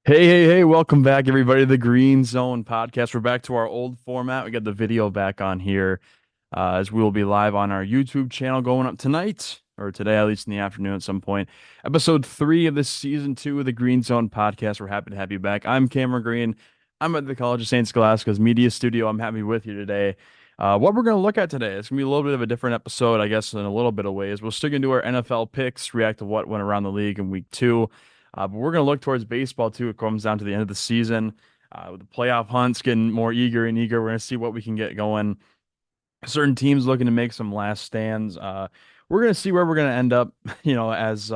Hey, welcome back, everybody, to the Green Zone podcast. We're back to our old format. We got the video back on here as we will be live on our YouTube channel going up tonight, or today, at least in the afternoon at some point. Episode 3 of this season 2 of the Green Zone podcast. We're happy to have you back. I'm Cameron Green. I'm at the College of St. Scholastica's Media Studio. I'm happy with you today. What we're going to look at today, it's going to be a little bit of a different episode, I guess, in a little bit of ways. We'll stick into our NFL picks, react to what went around the league in week 2. But we're going to look towards baseball too. It comes down to the end of the season. With the playoff hunts getting more eager and eager, we're going to see what we can get going. Certain teams looking to make some last stands. We're going to see where we're going to end up, as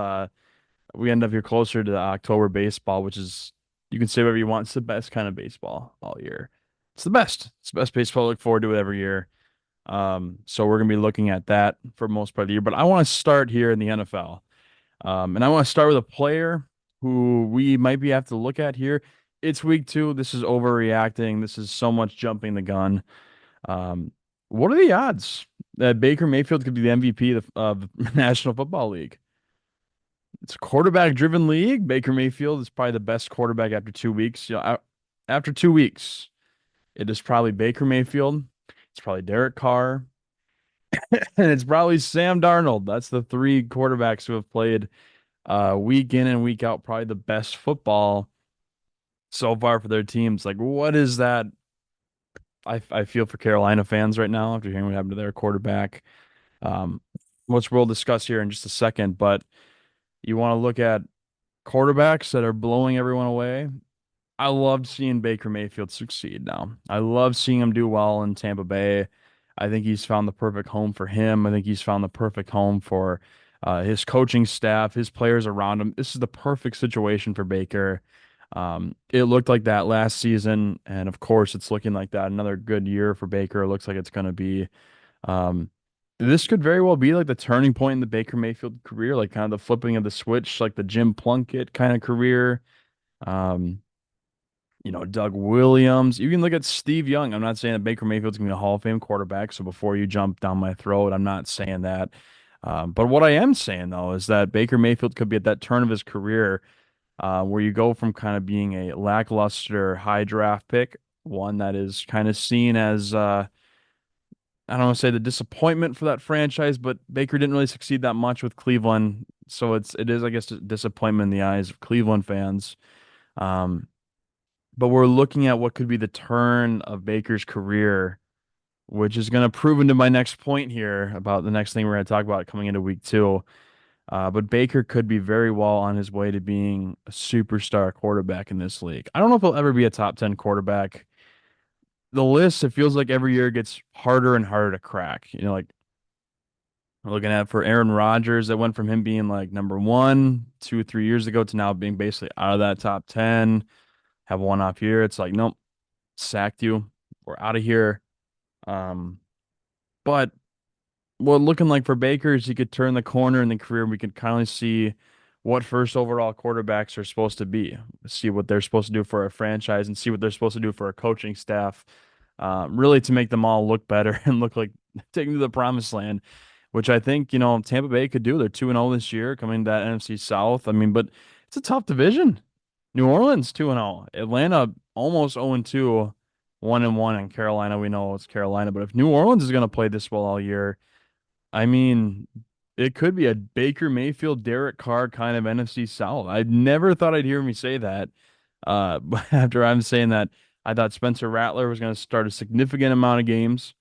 we end up here closer to October baseball, which is, you can say whatever you want. It's the best kind of baseball all year. It's the best. It's the best baseball. I look forward to it every year. So we're going to be looking at that for most part of the year. But I want to start here in the NFL. And I want to start with a player who we might be have to look at here. It's week 2. This is overreacting. This is so much jumping the gun. Um, what are the odds that Baker Mayfield could be the MVP of the National Football League? It's a quarterback-driven league. Baker Mayfield is probably the best quarterback after 2 weeks. After 2 weeks, it is probably Baker Mayfield. It's probably Derek Carr, and it's probably Sam Darnold. That's the three quarterbacks who have played week in and week out, probably the best football so far for their teams. Like, what is that? I feel for Carolina fans right now after hearing what happened to their quarterback. Um, which we'll discuss here in just a second. But you want to look at quarterbacks that are blowing everyone away. I loved seeing Baker Mayfield succeed now. I love seeing him do well in Tampa Bay. I think he's found the perfect home for him. I think he's found the perfect home for his coaching staff, his players around him. This is the perfect situation for Baker. It looked like that last season, and of course, it's looking like that. Another good year for Baker. It looks like it's going to be. Um, this could very well be like the turning point in the Baker Mayfield career, like kind of the flipping of the switch, like the Jim Plunkett kind of career. Um, Doug Williams. You can look at Steve Young. I'm not saying that Baker Mayfield's going to be a Hall of Fame quarterback. So before you jump down my throat, I'm not saying that. But what I am saying, though, is that Baker Mayfield could be at that turn of his career where you go from kind of being a lackluster high draft pick, one that is kind of seen as, I don't want to say the disappointment for that franchise, but Baker didn't really succeed that much with Cleveland. So it is, I guess, a disappointment in the eyes of Cleveland fans. Um, but we're looking at what could be the turn of Baker's career, which is going to prove into my next point here about the next thing we're going to talk about coming into week 2. But Baker could be very well on his way to being a superstar quarterback in this league. I don't know if he'll ever be a top 10 quarterback. The list, it feels like every year gets harder and harder to crack. Like we're looking at for Aaron Rodgers, that went from him being like number one 2 or 3 years ago to now being basically out of that top 10, have one off year. It's like, nope, sacked you. We're out of here. Um, but what looking like for Baker is he could turn the corner in the career. We could kind of see what first overall quarterbacks are supposed to be, see what they're supposed to do for a franchise, and see what they're supposed to do for a coaching staff. Really to make them all look better and look like taking to the promised land, which I think Tampa Bay could do. They're 2-0 this year, coming to that NFC South. I mean, but it's a tough division. New Orleans 2-0. Atlanta almost 0-2, 1-1, and Carolina, we know it's Carolina. But if New Orleans is going to play this well all year, I mean, it could be a Baker Mayfield, Derek Carr kind of NFC South. I never thought I'd hear me say that. But after I'm saying that, I thought Spencer Rattler was going to start a significant amount of games,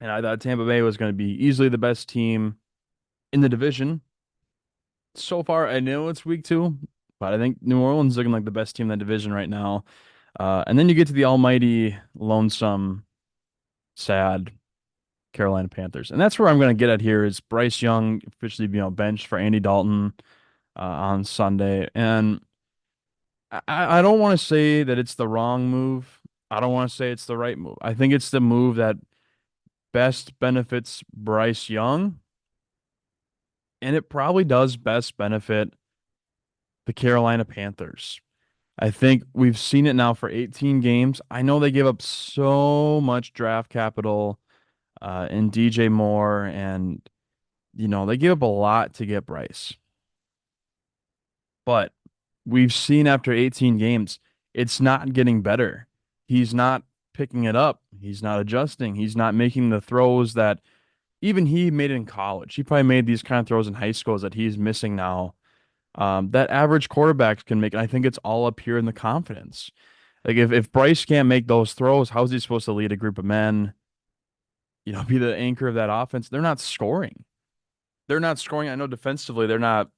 and I thought Tampa Bay was going to be easily the best team in the division. So far, I know it's week 2, but I think New Orleans is looking like the best team in that division right now. And then you get to the almighty, lonesome, sad Carolina Panthers. And that's where I'm going to get at here is Bryce Young officially, benched for Andy Dalton on Sunday. And I don't want to say that it's the wrong move. I don't want to say it's the right move. I think it's the move that best benefits Bryce Young, and it probably does best benefit the Carolina Panthers. I think we've seen it now for 18 games. I know they gave up so much draft capital in DJ Moore, and they gave up a lot to get Bryce. But we've seen after 18 games, it's not getting better. He's not picking it up. He's not adjusting. He's not making the throws that even he made in college. He probably made these kind of throws in high schools that he's missing now. That average quarterbacks can make. And I think it's all up here in the confidence. Like if Bryce can't make those throws, how's he supposed to lead a group of men? Be the anchor of that offense. They're not scoring. They're not scoring. I know defensively they're not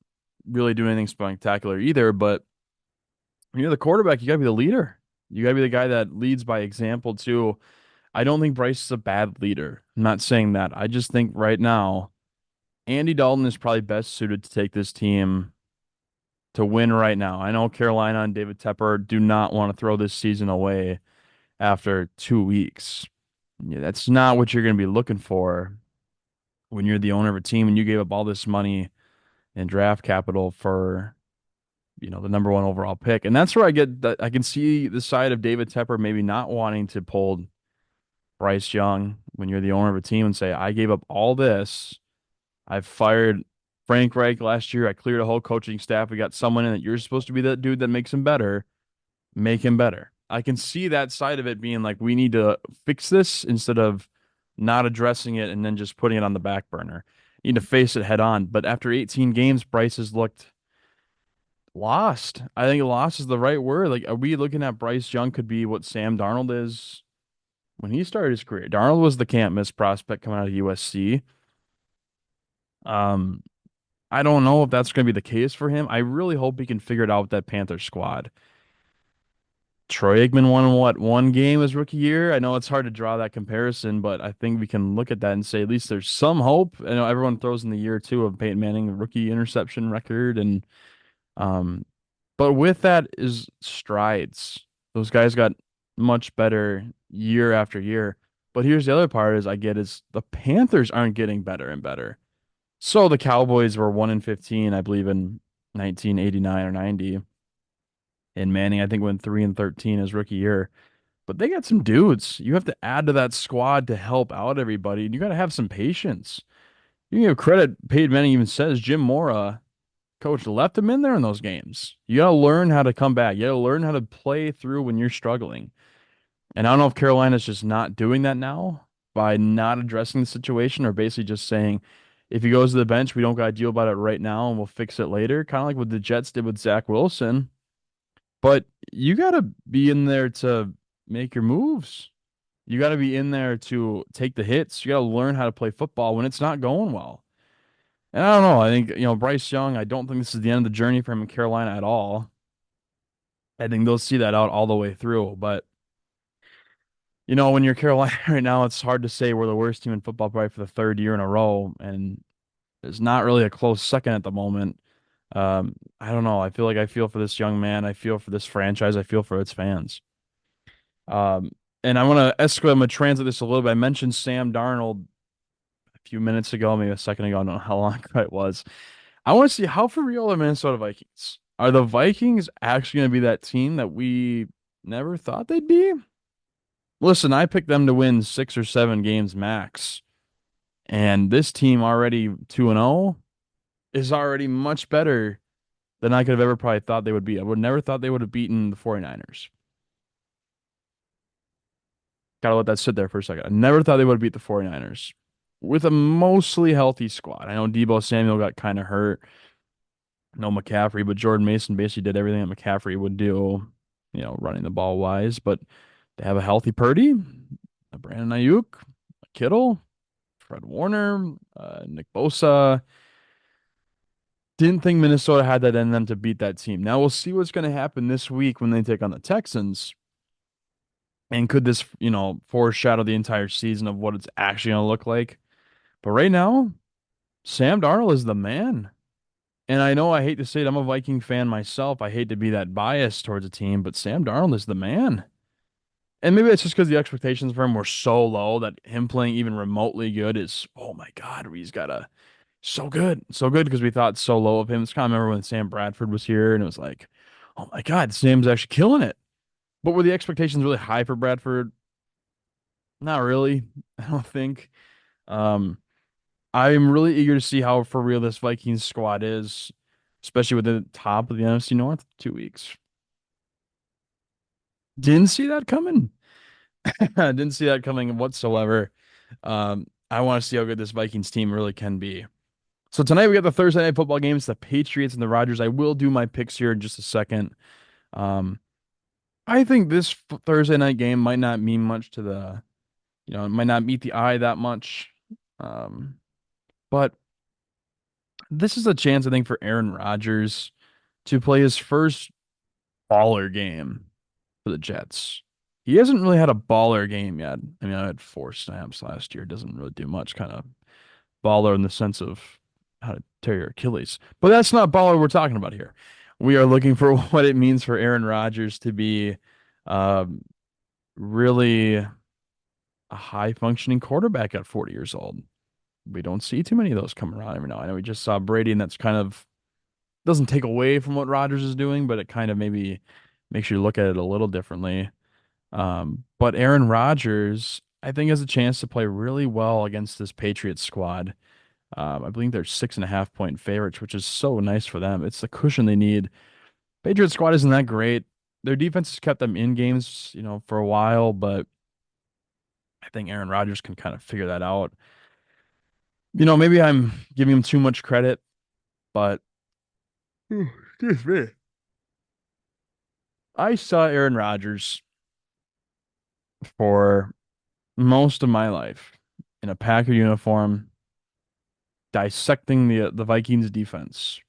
really doing anything spectacular either, but when you're the quarterback, you gotta be the leader. You gotta be the guy that leads by example too. I don't think Bryce is a bad leader. I'm not saying that. I just think right now, Andy Dalton is probably best suited to take this team to win right now. I know Carolina and David Tepper do not want to throw this season away after 2 weeks. Yeah, that's not what you're going to be looking for when you're the owner of a team and you gave up all this money and draft capital for, the number one overall pick. And that's where I get that I can see the side of David Tepper maybe not wanting to pull Bryce Young when you're the owner of a team and say, I gave up all this. I've fired Frank Reich last year. I cleared a whole coaching staff. We got someone in that you're supposed to be that dude that makes him better. Make him better. I can see that side of it being like, we need to fix this instead of not addressing it and then just putting it on the back burner. You need to face it head on. But after 18 games, Bryce has looked lost. I think lost is the right word. Like, are we looking at Bryce Young could be what Sam Darnold is when he started his career? Darnold was the can't miss prospect coming out of USC. Um, I don't know if that's going to be the case for him. I really hope he can figure it out with that Panther squad. Troy Aikman won what, one game his rookie year? I know it's hard to draw that comparison, but I think we can look at that and say at least there's some hope. I know everyone throws in the year too of Peyton Manning rookie interception record, and um, but with that is strides. Those guys got much better year after year. But here's the other part is I get is the Panthers aren't getting better and better. So the Cowboys were 1-15, I believe, in 1989 or 90. And Manning, I think, went 3-13 his rookie year. But they got some dudes. You have to add to that squad to help out everybody. And you got to have some patience. You can give credit. Peyton Manning even says Jim Mora, coach, left him in there in those games. You got to learn how to come back. You got to learn how to play through when you're struggling. And I don't know if Carolina's just not doing that now by not addressing the situation or basically just saying, if he goes to the bench, we don't got to deal about it right now and we'll fix it later. Kind of like what the Jets did with Zach Wilson. But you got to be in there to make your moves. You got to be in there to take the hits. You got to learn how to play football when it's not going well. And I don't know. I think, Bryce Young, I don't think this is the end of the journey for him in Carolina at all. I think they'll see that out all the way through. But, when you're Carolina right now, it's hard to say we're the worst team in football probably for the third year in a row. And there's not really a close second at the moment. I don't know. I feel like I feel for this young man. I feel for this franchise. I feel for its fans. Um, and I want to escalate. I'm going to translate this a little bit. I mentioned Sam Darnold a few minutes ago, maybe a second ago. I don't know how long it was. I want to see how for real are Minnesota Vikings. Are the Vikings actually going to be that team that we never thought they'd be? Listen, I picked them to win 6 or 7 games max. And this team already 2-0 is already much better than I could have ever probably thought they would be. I would never thought they would have beaten the 49ers. Gotta let that sit there for a second. I never thought they would have beat the 49ers with a mostly healthy squad. I know Debo Samuel got kind of hurt. No McCaffrey, but Jordan Mason basically did everything that McCaffrey would do, running the ball wise. But they have a healthy Purdy, a Brandon Ayuk, a Kittle, Fred Warner, Nick Bosa. Didn't think Minnesota had that in them to beat that team. Now we'll see what's going to happen this week when they take on the Texans. And could this, foreshadow the entire season of what it's actually going to look like? But right now, Sam Darnold is the man. And I know I hate to say it, I'm a Viking fan myself. I hate to be that biased towards a team, but Sam Darnold is the man. And maybe it's just because the expectations for him were so low that him playing even remotely good is, oh my God, he's got a so good. So good because we thought so low of him. It's kind of remember when Sam Bradford was here and it was like, oh my God, Sam's actually killing it. But were the expectations really high for Bradford? Not really. I don't think. Um, I'm really eager to see how for real this Vikings squad is. especially with the top of the NFC North 2 weeks. Didn't see that coming. Didn't see that coming whatsoever. I want to see how good this Vikings team really can be. So tonight we got the Thursday night football games, the Patriots and the Rodgers. I will do my picks here in just a second. Um, I think this Thursday night game might not mean much to it might not meet the eye that much. Um, but this is a chance, I think, for Aaron Rodgers to play his first baller game for the Jets. He hasn't really had a baller game yet. I mean, I had 4 snaps last year. Doesn't really do much. Kind of baller in the sense of how to tear your Achilles. But that's not baller we're talking about here. We are looking for what it means for Aaron Rodgers to be um, really a high functioning quarterback at 40 years old. We don't see too many of those come around every now. I know we just saw Brady, and that's kind of doesn't take away from what Rodgers is doing, but it kind of maybe makes you look at it a little differently. But Aaron Rodgers, I think, has a chance to play really well against this Patriots squad. I believe they're 6.5 point favorites, which is so nice for them. It's the cushion they need. Patriots squad isn't that great. Their defense has kept them in games, for a while, but I think Aaron Rodgers can kind of figure that out. Maybe I'm giving him too much credit, but excuse me. I saw Aaron Rodgers for most of my life in a Packer uniform, dissecting the Vikings defense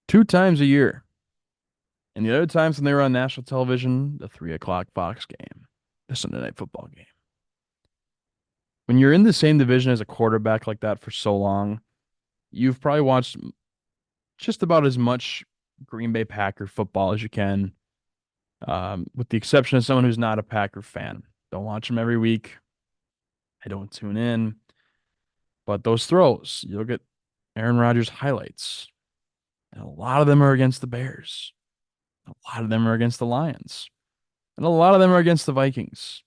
2 times a year. And the other times when they were on national television, the 3 o'clock Fox game, the Sunday night football game. When you're in the same division as a quarterback like that for so long, you've probably watched just about as much Green Bay Packer football as you can, with the exception of someone who's not a Packer fan. Don't watch them every week. I don't tune in. But those throws, you look at Aaron Rodgers' highlights, and a lot of them are against the Bears. A lot of them are against the Lions. And a lot of them are against the Vikings.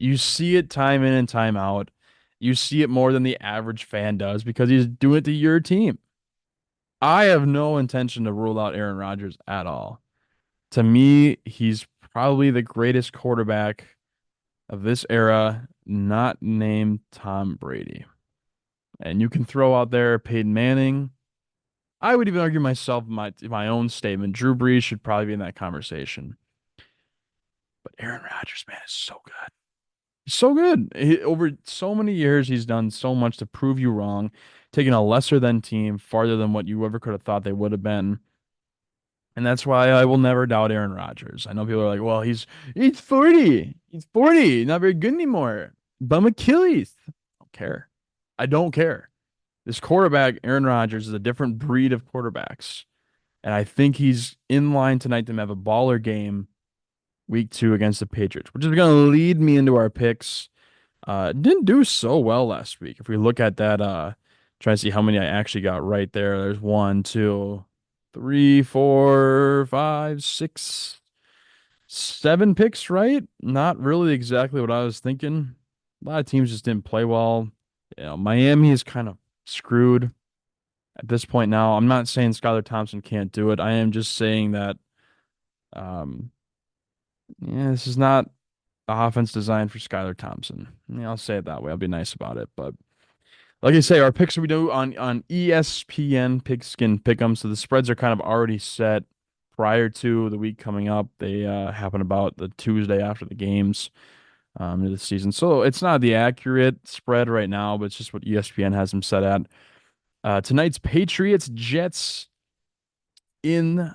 You see it time in and time out. You see it more than the average fan does because he's doing it to your team. I have no intention to rule out Aaron Rodgers at all. To me, he's probably the greatest quarterback of this era, not named Tom Brady. And you can throw out there Peyton Manning. I would even argue myself my own statement. Drew Brees should probably be in that conversation. But Aaron Rodgers, man, is so good. He's so good. Over so many years, he's done so much to prove you wrong, taking a lesser than team farther than what you ever could have thought they would have been. And that's why I will never doubt Aaron Rodgers. I know people are like, well, he's 40. He's 40, not very good anymore. Bum Achilles. I don't care. I don't care. This quarterback, Aaron Rodgers, is a different breed of quarterbacks. And I think he's in line tonight to have a baller game week 2 against the Patriots, which is going to lead me into our picks. Didn't do so well last week. If we look at that, try to see how many I actually got right there. There's 1, 2, 3, 4, 5, 6, 7 picks right. Not really exactly what I was thinking. A lot of teams just didn't play well. Miami is kind of screwed at this point now. I'm not saying Skylar Thompson can't do it. I am just saying that, um, yeah, this is not the offense designed for Skylar Thompson. Yeah, I'll say it that way. I'll be nice about it. But like I say, our picks we do on ESPN Pigskin Pick'em. So the spreads are kind of already set prior to the week coming up. They happen about the Tuesday after the games of the season. So it's not the accurate spread right now, but it's just what ESPN has them set at. Tonight's Patriots Jets in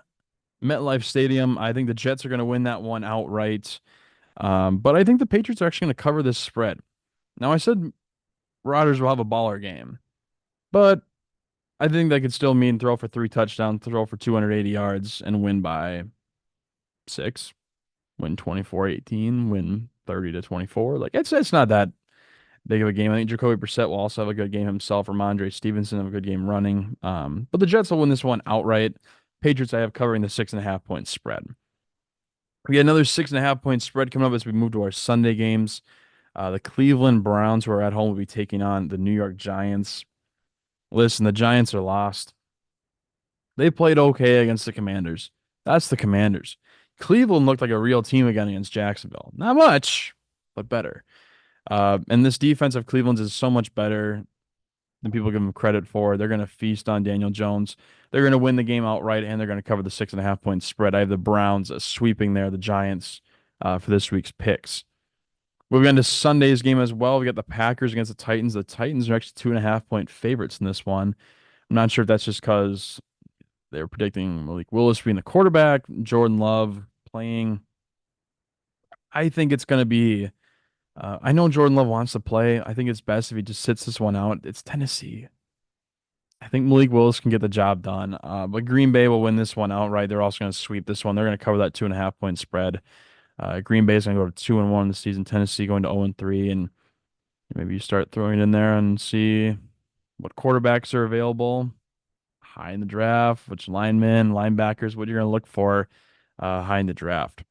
MetLife Stadium. I think the Jets are going to win that one outright. But I think the Patriots are actually going to cover this spread. Now, I said Rodgers will have a baller game, but I think that could still mean throw for 3 touchdowns, throw for 280 yards, and win by 6, win 24-18, win 30-24. Like it's not that big of a game. I think Jacoby Brissett will also have a good game himself. Ramondre Stevenson have a good game running. But the Jets will win this one outright. Patriots I have covering the 6.5 point spread. We got another 6.5 point spread coming up as we move to our Sunday games. The Cleveland Browns, who are at home, will be taking on the New York Giants. Listen, the Giants are lost. They played okay against the Commanders. That's the Commanders. Cleveland looked like a real team again against Jacksonville. Not much, but better. And this defense of Cleveland's is so much better than people give them credit for. They're going to feast on Daniel Jones. They're going to win the game outright, and they're going to cover the 6.5 point spread. I have the Browns sweeping there, the Giants, for this week's picks. Moving on to Sunday's game as well, we got the Packers against the Titans. The Titans are actually 2.5 point favorites in this one. I'm not sure if that's just because they're predicting Malik Willis being the quarterback, Jordan Love playing. I think it's going to be. I know Jordan Love wants to play. I think it's best if he just sits this one out. It's Tennessee. I think Malik Willis can get the job done. But Green Bay will win this one outright. They're also going to sweep this one. They're going to cover that 2.5 point spread. Green Bay is going to go to 2-1 this season. Tennessee going to 0-3, and maybe you start throwing it in there and see what quarterbacks are available high in the draft, which linemen, linebackers, what you're going to look for high in the draft.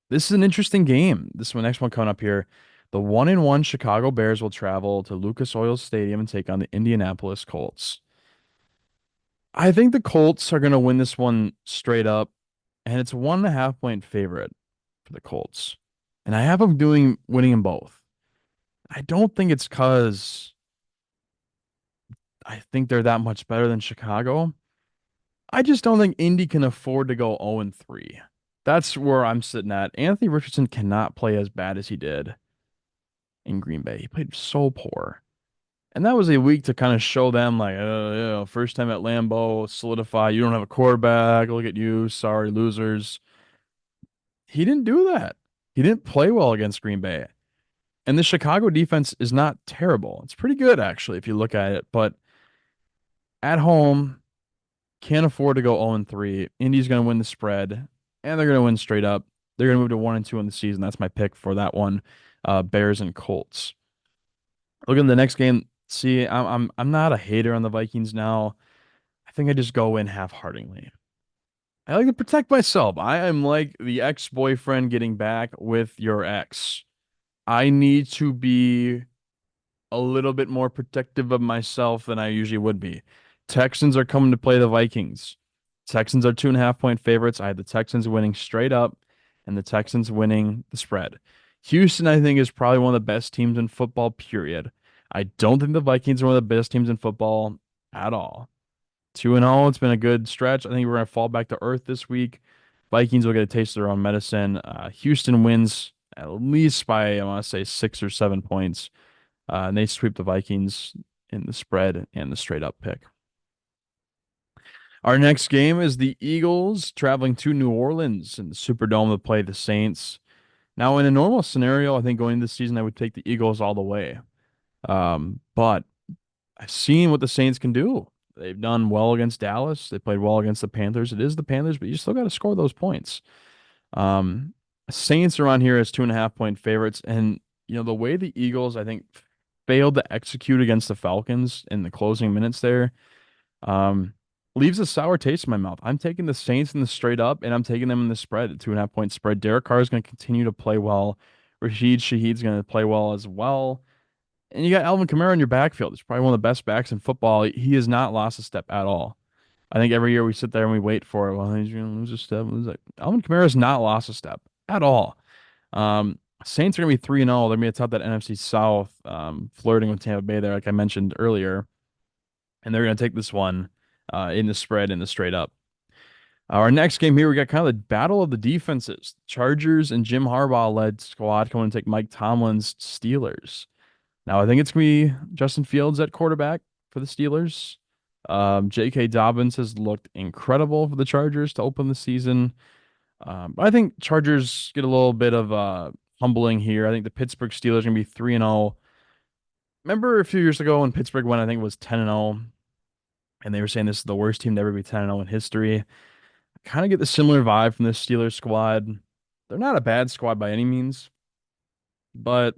This is an interesting game. This one, next one coming up here. The 1-1 Chicago Bears will travel to Lucas Oil Stadium and take on the Indianapolis Colts. I think the Colts are going to win this one straight up, and it's 1.5 point favorite for the Colts. And I have them winning them both. I don't think it's because I think they're that much better than Chicago. I just don't think Indy can afford to go 0-3. That's where I'm sitting at. Anthony Richardson cannot play as bad as he did in Green Bay. He played so poor. And that was a week to kind of show them, like, first time at Lambeau, solidify. You don't have a quarterback. Look at you. Sorry, losers. He didn't do that. He didn't play well against Green Bay. And the Chicago defense is not terrible. It's pretty good, actually, if you look at it. But at home, can't afford to go 0-3. Indy's going to win the spread, and they're going to win straight up. They're going to move to 1-2 in the season. That's my pick for that one. Bears and Colts. Looking at the next game. See, I'm not a hater on the Vikings now. I think I just go in half-heartedly. I like to protect myself. I am like the ex-boyfriend getting back with your ex. I need to be a little bit more protective of myself than I usually would be. Texans are coming to play the Vikings. Texans are 2.5 point favorites. I have the Texans winning straight up and the Texans winning the spread. Houston, I think, is probably one of the best teams in football, period. I don't think the Vikings are one of the best teams in football at all. 2-0, it's been a good stretch. I think we're going to fall back to earth this week. Vikings will get a taste of their own medicine. Houston wins at least by, I want to say, 6 or 7 points. And they sweep the Vikings in the spread and the straight up pick. Our next game is the Eagles traveling to New Orleans in the Superdome to play the Saints. Now, in a normal scenario, I think going into the season, I would take the Eagles all the way. But I've seen what the Saints can do. They've done well against Dallas. They played well against the Panthers. It is the Panthers, but you still got to score those points. Saints are on here as 2.5 point favorites. And, the way the Eagles, I think, failed to execute against the Falcons in the closing minutes there, leaves a sour taste in my mouth. I'm taking the Saints in the straight up, and I'm taking them in the spread, the 2.5 point spread. Derek Carr is going to continue to play well. Rashid Shaheed's going to play well as well. And you got Alvin Kamara in your backfield. He's probably one of the best backs in football. He has not lost a step at all. I think every year we sit there and we wait for it. Well, he's going to lose a step. Alvin Kamara has not lost a step at all. Saints are going to be 3-0. They're going to be atop that NFC South, flirting with Tampa Bay there, like I mentioned earlier. And they're going to take this one in the spread in the straight up. Our next game here, we got kind of the battle of the defenses. Chargers and Jim Harbaugh-led squad coming to take Mike Tomlin's Steelers. Now, I think it's going to be Justin Fields at quarterback for the Steelers. J.K. Dobbins has looked incredible for the Chargers to open the season. But I think Chargers get a little bit of humbling here. I think the Pittsburgh Steelers are going to be 3-0. Remember a few years ago when Pittsburgh went, I think it was 10-0, and they were saying this is the worst team to ever be 10-0 in history. I kind of get the similar vibe from this Steelers squad. They're not a bad squad by any means, but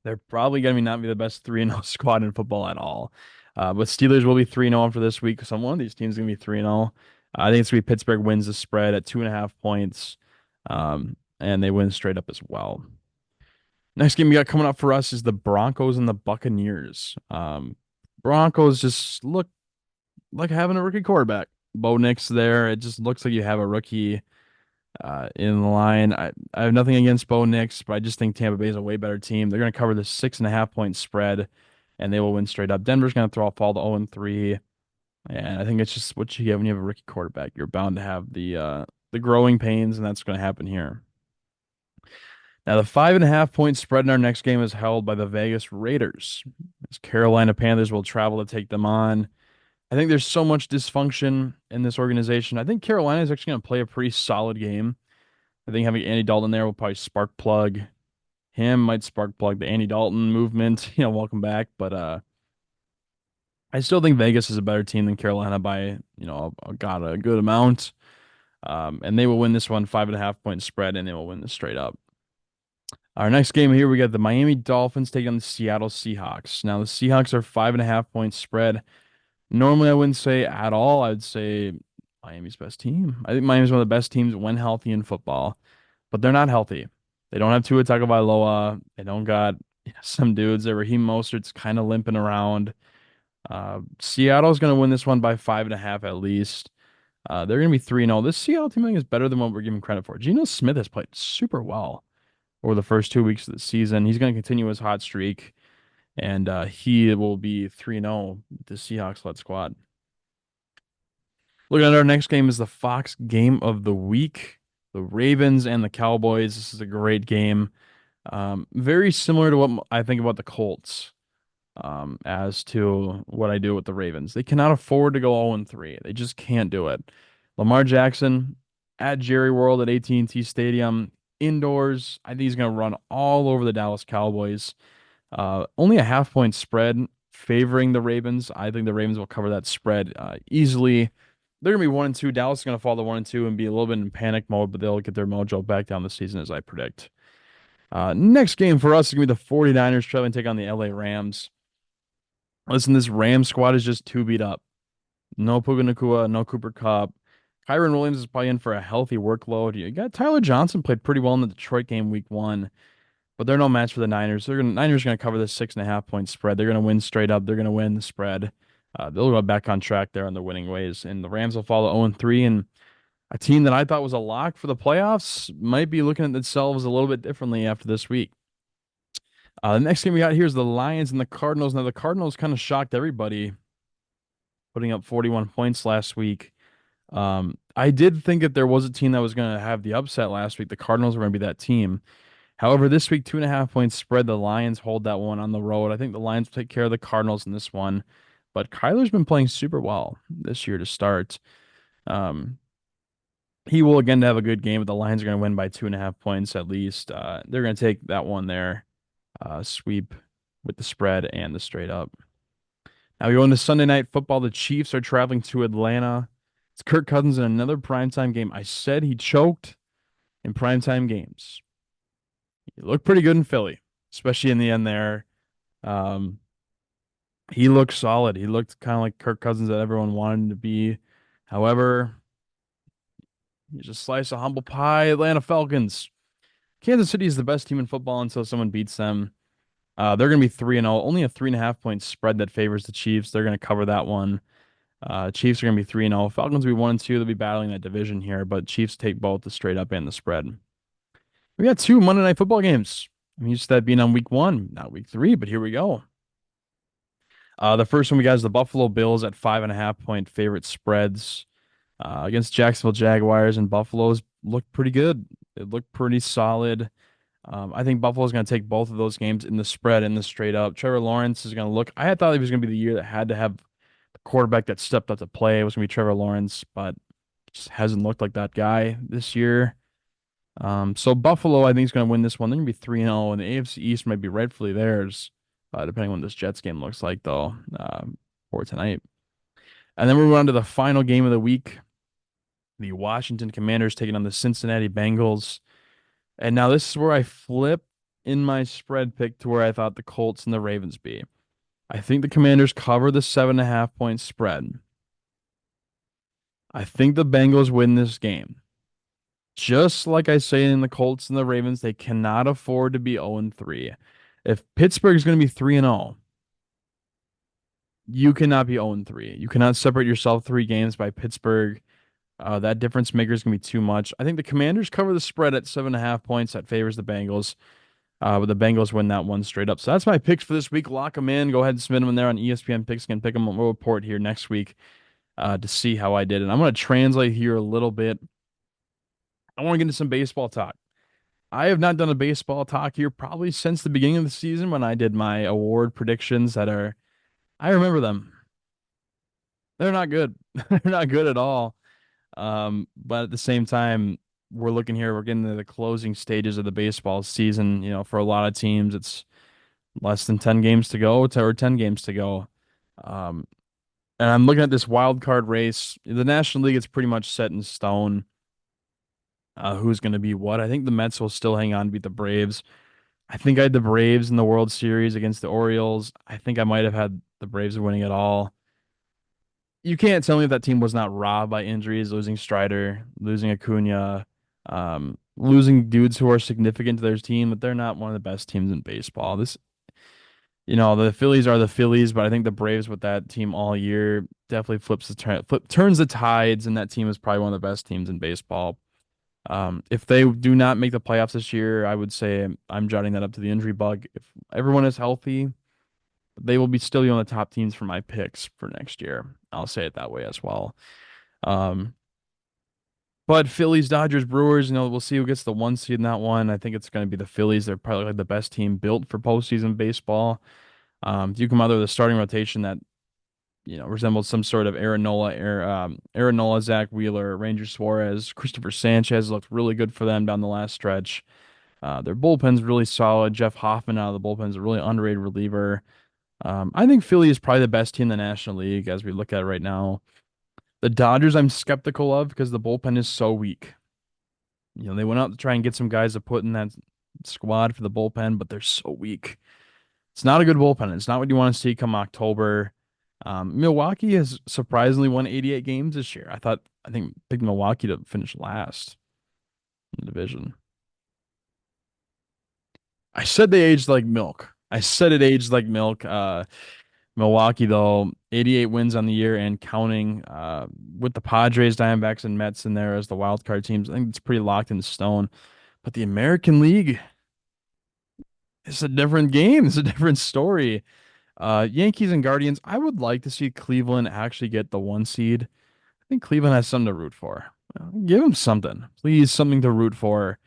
they're probably going to not be the best 3-0 squad in football at all. But Steelers will be 3-0 for this week. So one of these teams is going to be 3-0. I think it's going to be Pittsburgh wins the spread at 2.5 points. And they win straight up as well. Next game we got coming up for us is the Broncos and the Buccaneers. Broncos just look like having a rookie quarterback. Bo Nix there. It just looks like you have a rookie in the line. I have nothing against Bo Nix, but I just think Tampa Bay is a way better team. They're going to cover the 6.5 point spread, and they will win straight up. Denver's going to throw off all the 0-3, and I think it's just what you get when you have a rookie quarterback. You're bound to have the growing pains, and that's going to happen here. Now, the 5.5 point spread in our next game is held by the Vegas Raiders. As Carolina Panthers will travel to take them on. I think there's so much dysfunction in this organization. I think Carolina is actually going to play a pretty solid game. I think having Andy Dalton there will probably spark plug him, might spark plug the Andy Dalton movement. Welcome back. But I still think Vegas is a better team than Carolina by, got a good amount. And they will win this one 5.5 point spread, and they will win this straight up. Our next game here, we got the Miami Dolphins taking on the Seattle Seahawks. Now, the Seahawks are 5.5 point spread. Normally, I wouldn't say at all. I would say Miami's best team. I think Miami's one of the best teams when healthy in football, but they're not healthy. They don't have Tua Tagovailoa. They don't got some dudes there. Raheem Mostert's kind of limping around. Seattle's going to win this one by 5.5 at least. They're going to be 3-0. This Seattle team I think is better than what we're giving credit for. Geno Smith has played super well over the first 2 weeks of the season. He's going to continue his hot streak, and he will be 3-0 with the Seahawks-led squad. Looking at our next game is the Fox game of the week. The Ravens and the Cowboys. This is a great game. Very similar to what I think about the Colts as to what I do with the Ravens. They cannot afford to go 0-3. They just can't do it. Lamar Jackson at Jerry World at AT&T Stadium, indoors. I think he's going to run all over the Dallas Cowboys. Only a 0.5 point spread favoring the Ravens. I think the Ravens will cover that spread easily. They're going to be 1-2. Dallas is going to fall to 1-2 and be a little bit in panic mode, but they'll get their mojo back down the season as I predict. Next game for us is going to be the 49ers traveling to take on the LA Rams. Listen, this Rams squad is just too beat up. No Puka Nacua, no Cooper Kupp. Kyron Williams is probably in for a healthy workload. You got Tyler Johnson played pretty well in the Detroit game week 1, but they're no match for the Niners. Niners are going to cover this 6.5 point spread. They're going to win straight up. They're going to win the spread. They'll go back on track there on the winning ways, and the Rams will follow 0-3. And a team that I thought was a lock for the playoffs might be looking at themselves a little bit differently after this week. The next game we got here is the Lions and the Cardinals. Now, the Cardinals kind of shocked everybody, putting up 41 points last week. I did think that there was a team that was going to have the upset last week. The Cardinals were going to be that team. However, this week, 2.5 points spread. The Lions hold that one on the road. I think the Lions will take care of the Cardinals in this one. But Kyler's been playing super well this year to start. He will again have a good game, but the Lions are going to win by 2.5 points at least. They're going to take that one there, sweep with the spread and the straight up. Now we go into Sunday Night Football. The Chiefs are traveling to Atlanta. It's Kirk Cousins in another primetime game. I said he choked in primetime games. He looked pretty good in Philly, especially in the end there. He looked solid. He looked kind of like Kirk Cousins that everyone wanted him to be. However, he's a slice of humble pie. Atlanta Falcons. Kansas City is the best team in football until someone beats them. They're going to be 3-0. Only a 3.5 point spread that favors the Chiefs. They're going to cover that one. Chiefs are going to be 3-0. Falcons will be 1-2. They'll be battling that division here, but Chiefs take both the straight up and the spread. We got 2 Monday Night Football games. I'm used to that being on week 1, not week 3, but here we go. The first one we got is the Buffalo Bills at 5.5 point favorite spreads against Jacksonville Jaguars, and Buffalo's looked pretty good. It looked pretty solid. I think Buffalo's going to take both of those games in the spread and the straight up. Trevor Lawrence is going to look. I had thought it was going to be the year that had to have the quarterback that stepped up to play. It was going to be Trevor Lawrence, but just hasn't looked like that guy this year. So Buffalo, I think, is going to win this one. They're going to be 3-0, and the AFC East might be rightfully theirs, depending on what this Jets game looks like, though, for tonight. And then we're on to the final game of the week. The Washington Commanders taking on the Cincinnati Bengals. And now this is where I flip in my spread pick to where I thought the Colts and the Ravens be. I think the Commanders cover the 7.5 point spread. I think the Bengals win this game. Just like I say in the Colts and the Ravens, they cannot afford to be 0-3. If Pittsburgh is going to be 3-0, You cannot be 0-3. You cannot separate yourself 3 games by Pittsburgh. That difference maker is going to be too much. I think the Commanders cover the spread at 7.5 points. That favors the Bengals. But the Bengals win that one straight up. So that's my picks for this week. Lock them in. Go ahead and submit them in there on ESPN Picks. Can pick them. We'll report here next week to see how I did. And I'm going to translate here a little bit. I want to get into some baseball talk. I have not done a baseball talk here probably since the beginning of the season when I did my award predictions that are, I remember them. They're not good. They're not good at all. But at the same time, we're looking here, we're getting to the closing stages of the baseball season. For a lot of teams, it's less than 10 games to go, or 10 games to go. Um, and I'm looking at this wild card race. The National League is pretty much set in stone. Who's going to be what? I think the Mets will still hang on to beat the Braves. I think I had the Braves in the World Series against the Orioles. I think I might have had the Braves winning it all. You can't tell me that team was not robbed by injuries, losing Strider, losing Acuna, losing dudes who are significant to their team, but they're not one of the best teams in baseball. The Phillies are the Phillies, but I think the Braves with that team all year definitely turns the tides, and that team is probably one of the best teams in baseball. If they do not make the playoffs this year, I would say I'm jotting that up to the injury bug. If everyone is healthy, they will be still one of the top teams for my picks for next year. I'll say it that way as well. Um, but Phillies, Dodgers, Brewers, we'll see who gets the 1 seed in that one. I think it's going to be the Phillies. They're probably like the best team built for postseason baseball. If you come out of the starting rotation that resembles some sort of Aaron Nola, Zach Wheeler, Ranger Suarez, Christopher Sanchez looked really good for them down the last stretch. Their bullpen's really solid. Jeff Hoffman out of the bullpen's a really underrated reliever. I think Philly is probably the best team in the National League as we look at it right now. The Dodgers, I'm skeptical of because the bullpen is so weak. They went out to try and get some guys to put in that squad for the bullpen, but they're so weak. It's not a good bullpen. It's not what you want to see come October. Milwaukee has surprisingly won 88 games this year. I think picked Milwaukee to finish last in the division. I said they aged like milk. I said it aged like milk. Milwaukee, though, 88 wins on the year and counting. With the Padres, Diamondbacks, and Mets in there as the wild card teams, I think it's pretty locked in stone. But the American League is a different game. It's a different story. Yankees and Guardians, I would like to see Cleveland actually get the 1 seed. I think Cleveland has something to root for. Give them something. Please, something to root for.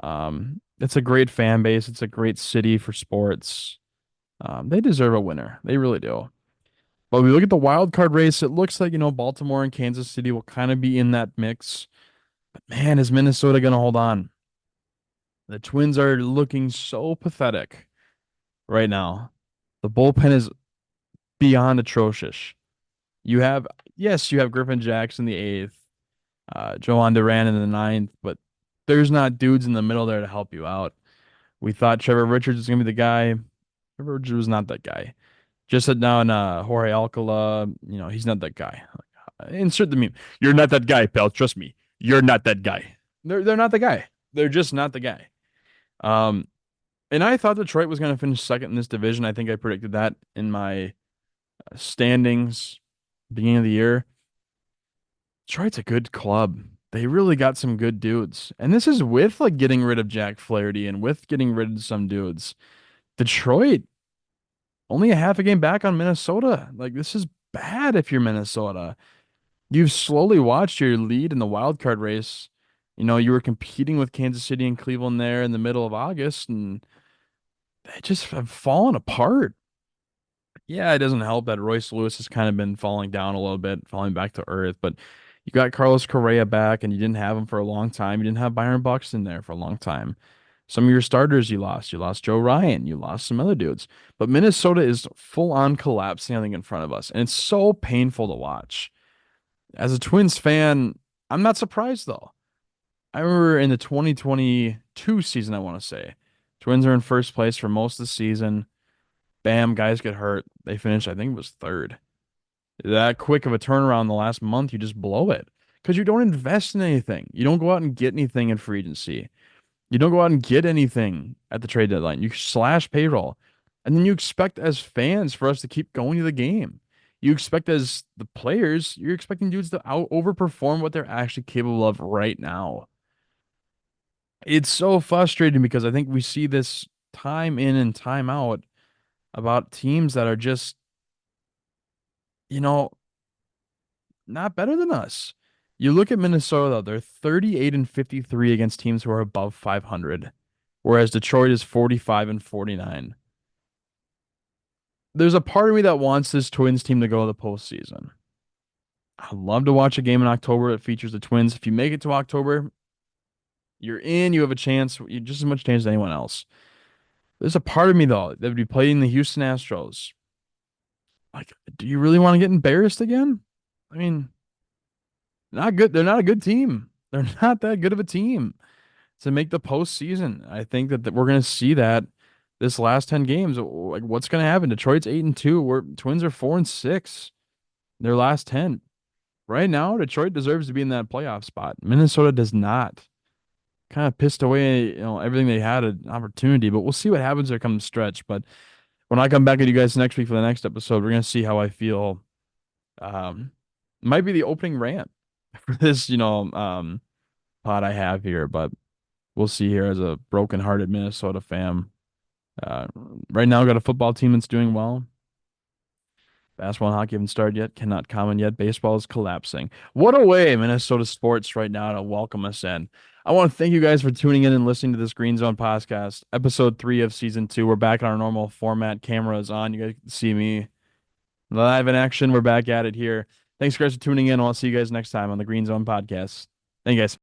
It's a great fan base. It's a great city for sports. They deserve a winner. They really do. But we look at the wild card race, it looks like, Baltimore and Kansas City will kind of be in that mix. But man, is Minnesota going to hold on? The Twins are looking so pathetic right now. The bullpen is beyond atrocious. Yes, you have Griffin Jackson the eighth, Joan Duran in the ninth, but there's not dudes in the middle there to help you out. We thought Trevor Richards was going to be the guy. Trevor Richards was not that guy. Just sit down, Jorge Alcala. He's not that guy. Insert the meme. You're not that guy, pal. Trust me. You're not that guy. They're not the guy. They're just not the guy. Um, and I thought Detroit was going to finish second in this division. I think I predicted that in my standings beginning of the year. Detroit's a good club. They really got some good dudes. And this is with like getting rid of Jack Flaherty and with getting rid of some dudes. Detroit only a half a game back on Minnesota. Like this is bad if you're Minnesota. You've slowly watched your lead in the wild card race. You were competing with Kansas City and Cleveland there in the middle of August, and they just have fallen apart. Yeah, it doesn't help that Royce Lewis has kind of been falling down a little bit, falling back to earth, but you got Carlos Correa back and you didn't have him for a long time. You didn't have Byron Buxton there for a long time. Some of your starters you lost. You lost Joe Ryan. You lost some other dudes. But Minnesota is full on collapsing, I think, in front of us. And it's so painful to watch. As a Twins fan, I'm not surprised though. I remember in the 2022 season, I want to say, Twins are in first place for most of the season. Bam, guys get hurt. They finish, I think it was third. That quick of a turnaround the last month, you just blow it because you don't invest in anything. You don't go out and get anything in free agency. You don't go out and get anything at the trade deadline. You slash payroll. And then you expect as fans for us to keep going to the game. You expect as the players, you're expecting dudes to out overperform what they're actually capable of right now. It's so frustrating because I think we see this time in and time out about teams that are just, you know, not better than us. You look at Minnesota, they're 38 and 53 against teams who are above 500, whereas Detroit is 45 and 49. There's a part of me that wants this Twins team to go to the postseason. I'd love to watch a game in October that features the Twins. If you make it to October, you're in, you have a chance, you just as much chance as anyone else. There's a part of me though that would be playing the Houston Astros. Like, do you really want to get embarrassed again? I mean, not good. They're not a good team. They're not that good of a team to make the postseason. I think that we're going to see that this last 10 games. Like, what's going to happen? Detroit's 8-2. Where Twins are 4-6. Their last 10. Right now, Detroit deserves to be in that playoff spot. Minnesota does not. Kind of pissed away, everything they had an opportunity, but we'll see what happens there come the stretch. But when I come back at you guys next week for the next episode, we're gonna see how I feel. Um, might be the opening rant for this, pod I have here, but we'll see here as a broken-hearted Minnesota fan. Uh, right now, got a football team that's doing well. Basketball and hockey haven't started yet. Cannot comment yet. Baseball is collapsing. What a way, Minnesota sports right now to welcome us in. I want to thank you guys for tuning in and listening to this Green Zone podcast, episode 3 of season 2. We're back in our normal format. Camera is on. You guys can see me live in action. We're back at it here. Thanks, guys, for tuning in. I'll see you guys next time on the Green Zone podcast. Thank you, guys.